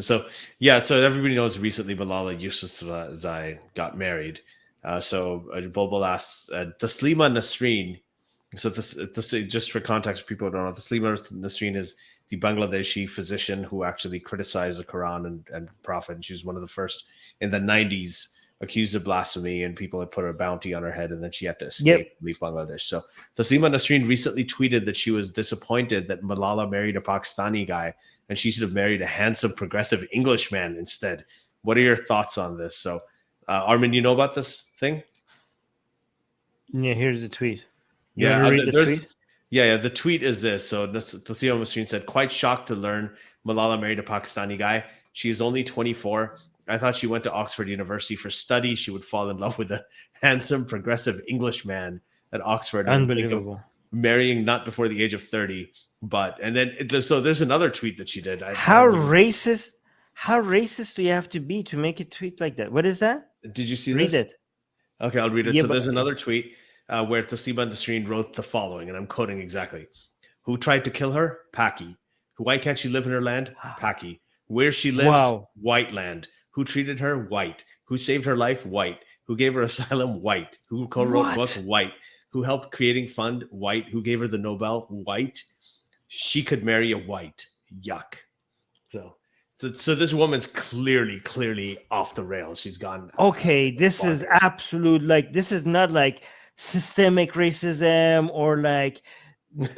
So yeah, so everybody knows recently Malala Yousafzai got married. Bulbul asks, Taslima Nasreen. So this just for context, people who don't know, Taslima Nasreen is the Bangladeshi physician who actually criticized the Quran and Prophet. And she was one of the first in the 90s accused of blasphemy, and people had put a bounty on her head, and then she had to escape, leave Bangladesh. So Taslima Nasreen recently tweeted that she was disappointed that Malala married a Pakistani guy, and she should have married a handsome, progressive Englishman instead. What are your thoughts on this? So, Armin, you know about this thing? Yeah, here's the tweet. The tweet is this. So, Taslima Nasreen said, quite shocked to learn Malala married a Pakistani guy. She is only 24. I thought she went to Oxford University for study. She would fall in love with a handsome, progressive Englishman at Oxford. Unbelievable. Marrying not before the age of 30. So there's another tweet that she did. How racist do you have to be to make a tweet like that? What is that? Did you see this? Read it. Okay, I'll read it. So there's another tweet where Taslima Nasreen wrote the following, and I'm quoting exactly. Who tried to kill her? Paki. Why can't she live in her land? Paki. Where she lives? White land. Who treated her? White. Who saved her life? White. Who gave her asylum? White. Who co-wrote book? White. Who helped creating fund? White. Who gave her the Nobel? White. She could marry a white. Yuck. So this woman's clearly off the rails. She's gone. Okay, this is absolute, this is not like systemic racism or like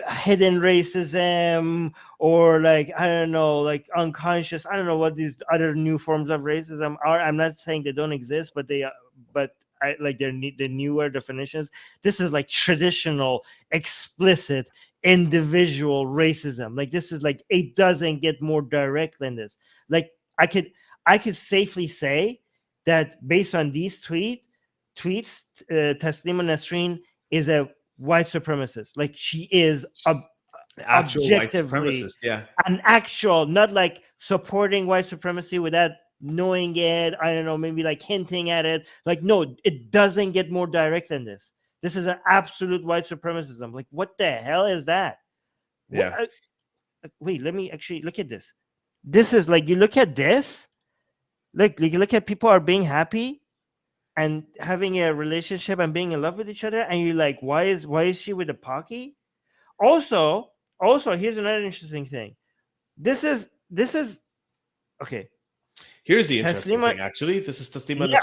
hidden racism or I don't know, unconscious. I don't know what these other new forms of racism are. I'm not saying they don't exist, but they're the newer definitions. This is like traditional, explicit, individual racism. This is it doesn't get more direct than this. I could safely say that based on these tweets, Taslima Nasreen is a white supremacist. She is actual white supremacist, an actual, not supporting white supremacy without knowing it. I don't know, maybe hinting at it. No, it doesn't get more direct than this. This is an absolute white supremacism. What the hell is that? Yeah. Wait, let me actually look at this. This is you look at this. You look at people are being happy and having a relationship and being in love with each other, and you're why is she with a Paki? Also, here's another interesting thing. This is okay. Here's the interesting thing. Actually, this is Taslima. Yeah,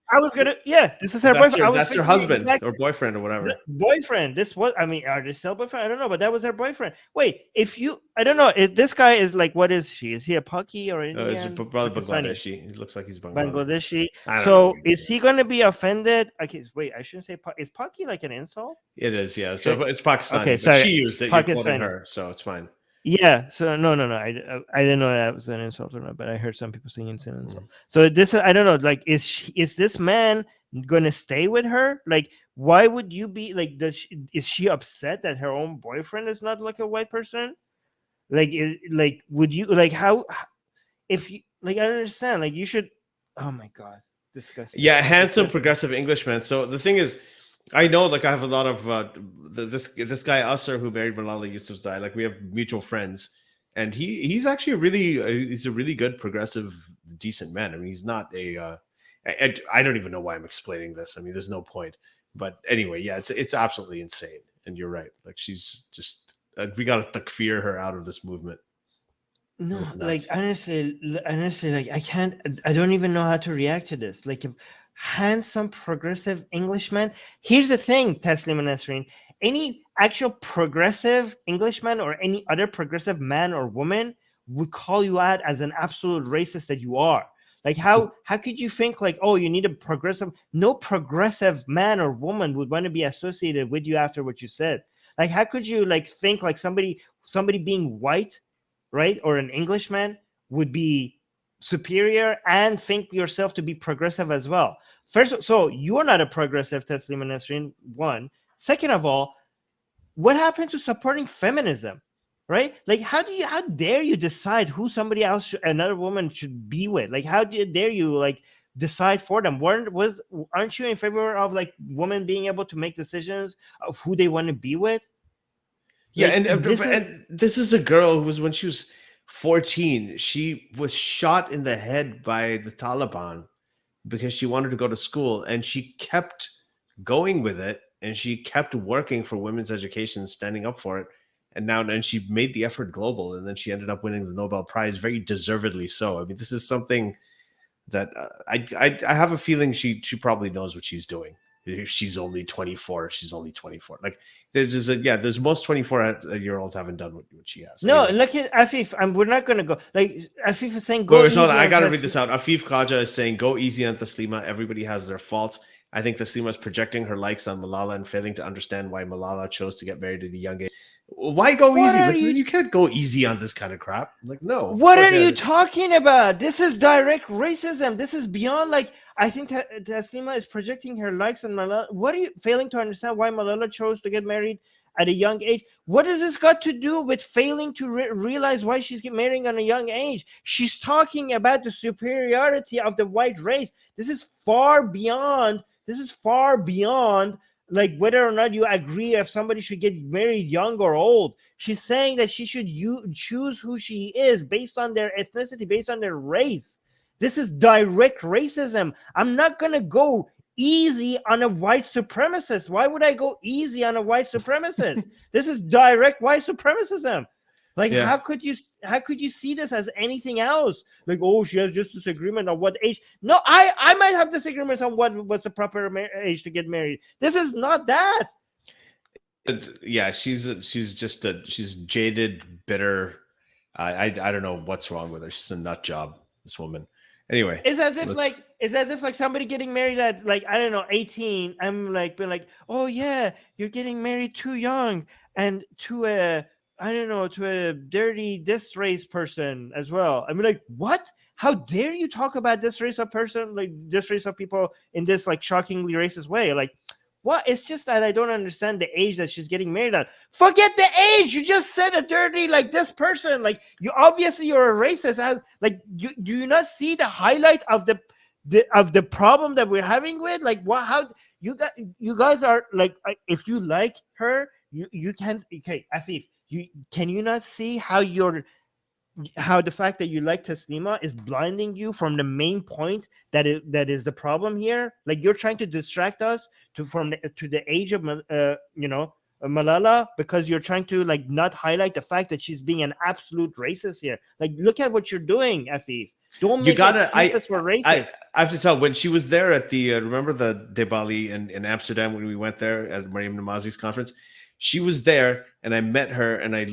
I was gonna. Yeah, this is her boyfriend. That's her husband or boyfriend or whatever. Boyfriend. Are they still boyfriend? I don't know, but that was her boyfriend. Wait, I don't know. If this guy is what is she? Is he a Paki or Indian? It's probably Bangladeshi. It looks like he's Bangladeshi. So is he going to be offended? Okay, wait, I shouldn't say. Is Paki an insult? It is, yeah. So it's Pakistani. Okay, sorry. She used it. You're quoting her, so it's fine. Yeah, so no. I didn't know that was an insult or not, but I heard some people saying it's an insult. So this, I don't know. Is this man gonna stay with her? Why would you be is she upset that her own boyfriend is not a white person? Would you how? If you I don't understand. You should. Oh my god, disgusting. Yeah, handsome progressive Englishman. So the thing is, I know, I have a lot of this guy Usser who married Malala Yousafzai. We have mutual friends, and he's actually he's a really good progressive, decent man. I mean, he's not I don't even know why I'm explaining this. I mean, there's no point. But anyway, yeah, it's absolutely insane. And you're right. She's just we got to takfir her out of this movement. No, honestly, I don't even know how to react to this. Handsome progressive Englishman. Here's the thing, Taslima Nasreen. Any actual progressive Englishman or any other progressive man or woman would call you out as an absolute racist that you are. How could you think you need a progressive? No progressive man or woman would want to be associated with you after what you said. How could you think somebody being white, right, or an Englishman would be superior and think yourself to be progressive as well? First, so you're not a progressive, Taslima Nasreen. One. Second of all, what happened to supporting feminism, right? How dare you decide who somebody else, another woman, should be with? How dare you decide for them? Aren't you in favor of women being able to make decisions of who they want to be with? Yeah, and this is a girl who was, when she was 14, she was shot in the head by the Taliban because she wanted to go to school, and she kept going with it, and she kept working for women's education, standing up for it. And she made the effort global, and then she ended up winning the Nobel Prize, very deservedly so. I mean, this is something that I have a feeling she probably knows what she's doing. She's only 24. She's only 24. Like there's most 24-year-olds haven't done what she has. No, look at Afif. We're not going to go. Like Afif is saying, go easy. I got to read this out. Afif Khaja is saying, go easy on Taslima. Everybody has their faults. I think Taslima is projecting her likes on Malala and failing to understand why Malala chose to get married at a young age. Why go easy? Like, you can't go easy on this kind of crap. Like, no. What are you talking about? This is direct racism. This is beyond, like, I think Taslima is projecting her likes on Malala. What are you failing to understand why Malala chose to get married at a young age? What does this got to do with failing to realize why she's marrying on a young age? She's talking about the superiority of the white race. This is far beyond like whether or not you agree if somebody should get married young or old. She's saying that she should choose who she is based on their ethnicity, based on their race. This is direct racism. I'm not going to go easy on a white supremacist. Why would I go easy on a white supremacist? This is direct white supremacism. Like, how could you see this as anything else? Like, oh, she has just disagreement on what age. No, I might have disagreements on what's the proper age to get married. This is not that. Yeah, she's jaded, bitter. I don't know what's wrong with her. She's a nut job, this woman. Anyway, it's as if like somebody getting married at, like, I don't know, 18. I'm like, being like, oh yeah, you're getting married too young, and to a dirty this race person as well. I mean, like, what? How dare you talk about this race of person, like this race of people in this like shockingly racist way? Like, what? It's just that I don't understand the age that she's getting married at. Forget the age. You just said a dirty like this person. Like, you're a racist. Like, do you not see the highlight of the problem that we're having with, like, what? How you guys are like, if you like her, you can. Okay, Afif, can you not see how the fact that you like Taslima is blinding you from the main point that is the problem here? Like, you're trying to distract us to the age of Malala, because you're trying to like not highlight the fact that she's being an absolute racist here. Like, look at what you're doing, Afif. Don't make excuses for racist. I have to tell, when she was there at the remember the Debali in Amsterdam when we went there at Mariam Namazi's conference. She was there, and I met her, and I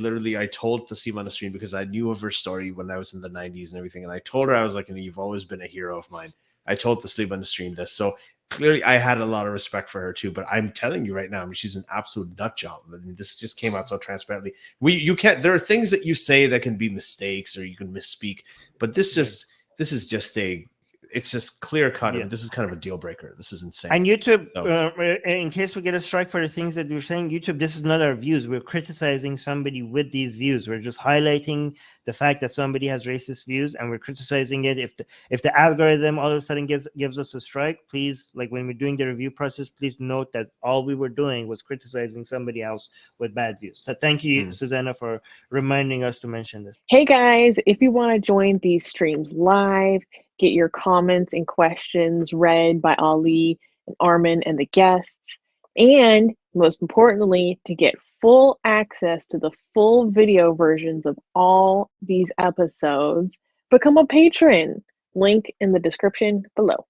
told Taslima Nasreen, because I knew of her story when I was in the 90s and everything, and I told her, I was like, you've always been a hero of mine. I told Taslima Nasreen this, so clearly I had a lot of respect for her too. But I'm telling you right now, I mean, she's an absolute nut job. I mean, this just came out so transparently. You can't. There are things that you say that can be mistakes, or you can misspeak, but this is just it's just clear cut. Yeah. This is kind of a deal breaker. This is insane. And YouTube, in case we get a strike for the things that we're saying, YouTube, this is not our views. We're criticizing somebody with these views. We're just highlighting the fact that somebody has racist views, and we're criticizing it. If the algorithm all of a sudden gives us a strike, please, like when we're doing the review process, please note that all we were doing was criticizing somebody else with bad views. So thank you, Susanna, for reminding us to mention this. Hey guys, if you want to join these streams live, get your comments and questions read by Ali and Armin and the guests, and most importantly, to get full access to the full video versions of all these episodes, become a patron. Link in the description below.